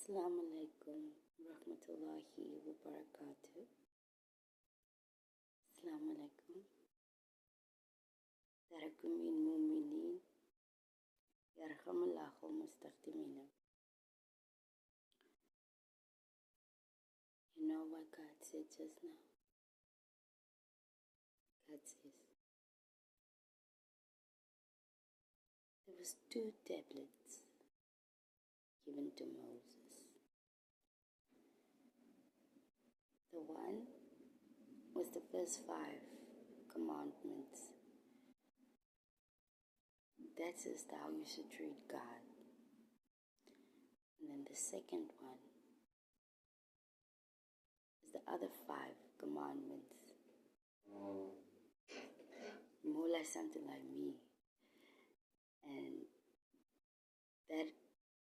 Assalamu alaikum rahmatullahi wa barakatuh. Assalamu alaikum. Darakum min mu'minin. Yarhamullahu mustaqdimina. You know what God said just now? God says, there was 2 tablets given to Moses. The one was the first 5 commandments. That is how you should treat God. And then the second one is the other 5 commandments. More like something like me. And that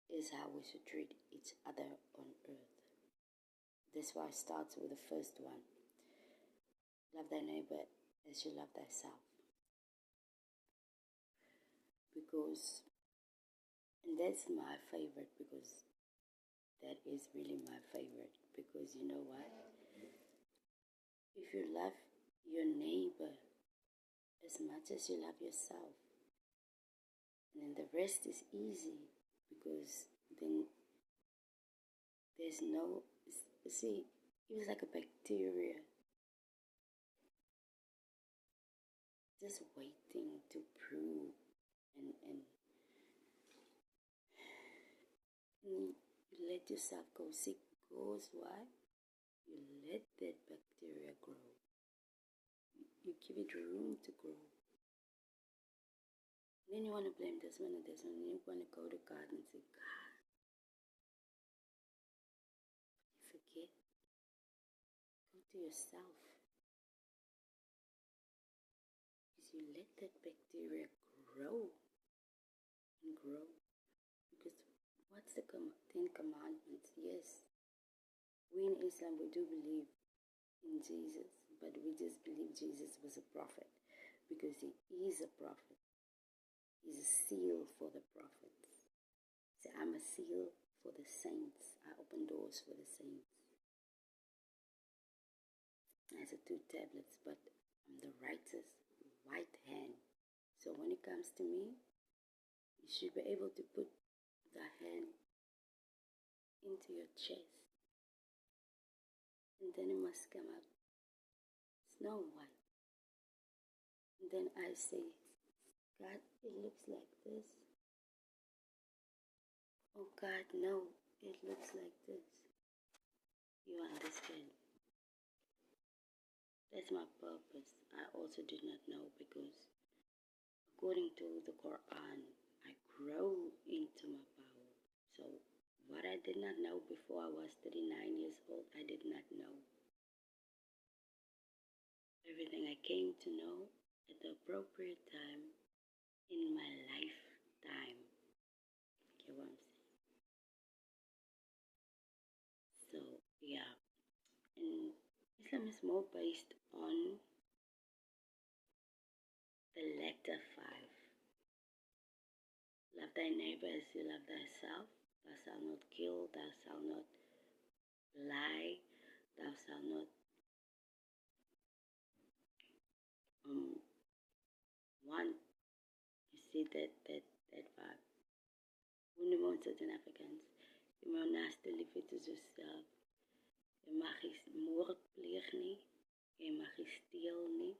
is how we should treat each other on earth. That's why it starts with the first one. Love thy neighbor as you love thyself. Because, and that's my favorite, because that is really my favorite. Because you know what? If you love your neighbor as much as you love yourself, and then the rest is easy, because then there's no, see, it was like a bacteria just waiting to prove, and you let yourself go sick, because why? You let that bacteria grow. You give it room to grow. Then you want to blame this one and this one, and you want to go to God and say, God, you forget. Go to yourself. Because you let that bacteria grow and grow. Because what's the 10 commandments? Yes, we in Islam, we do believe in Jesus, but we just believe Jesus was a prophet, because he is a prophet. He's a seal for the prophets. So I'm a seal for the saints. I open doors for the saints. I have 2 tablets, but I'm the writer's right hand. So when it comes to me, you should be able to put the hand into your chest. And then it must come out snow white. And then I say, God, it looks like this. Oh God, no, it looks like this. You understand? That's my purpose. I also did not know, because according to the Quran, I grow into my power. So what I did not know before I was 39 years old, I did not know. Everything I came to know at the appropriate time in my lifetime. Get what I'm saying? So yeah, and Islam is more based on the letter 5. Love thy neighbor as you love thyself. Thou shalt not kill, thou shalt not lie, thou shalt not want. You see that vibe. Hoe noem ons dit in Afrikaans? Jy moet jou naaste lief hê soos jouself. Jy mag nie moord pleeg nie. Jy mag nie steel nie.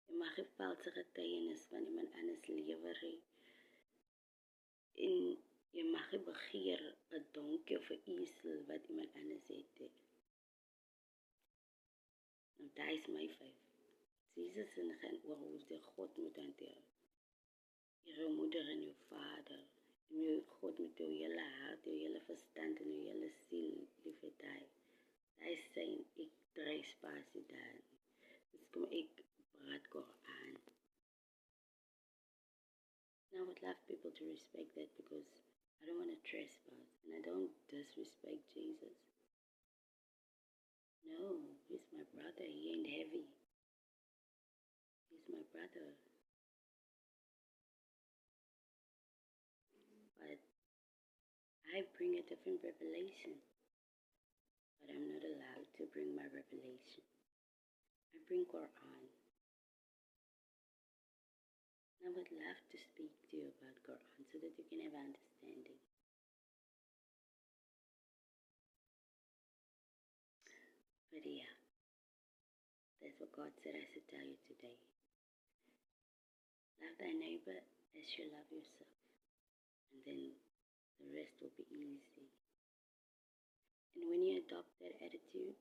Jy mag nie valse getuienis van iemand anders lewer nie. En jy mag nie begeer 'n donkie of 'n esel wat iemand anders het nie. Nou daai is my 5. Jesus en gaan oor hoe jy God moet hanteer. Jou moeder en jou vader. En jou God met jou hele hart, jou hele verstand en jou hele siel lief het hy. Hy sê, ek dry spasie daar. Dus kom ek praat Koran. Now I would love people to respect that, because I don't want to trespass and I don't disrespect Jesus. No, he's my brother. He ain't heavy. He's my brother. But I bring a different revelation, but I'm not allowed to bring my revelation. I bring Quran. I would love to speak to you about Quran so that you can have understanding. But yeah, that's what God said I should tell you today. Love thy neighbor as you love yourself, and then the rest will be easy. And when you adopt that attitude,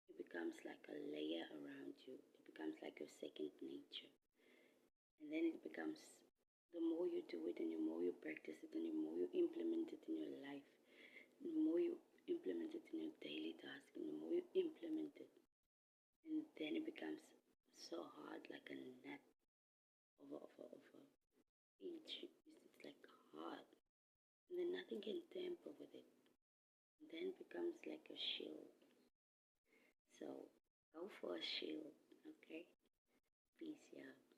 it becomes like a layer around you. It becomes like your second nature. And then it becomes, the more you do it and the more you practice it and the more you implement it in your life, the more you implement it in your daily task and the more you implement it. And then it becomes so hard, like a nut over each. It's like hard. And then nothing can tamper with it. And then it becomes like a shield. So go for a shield, okay? Peace, yeah.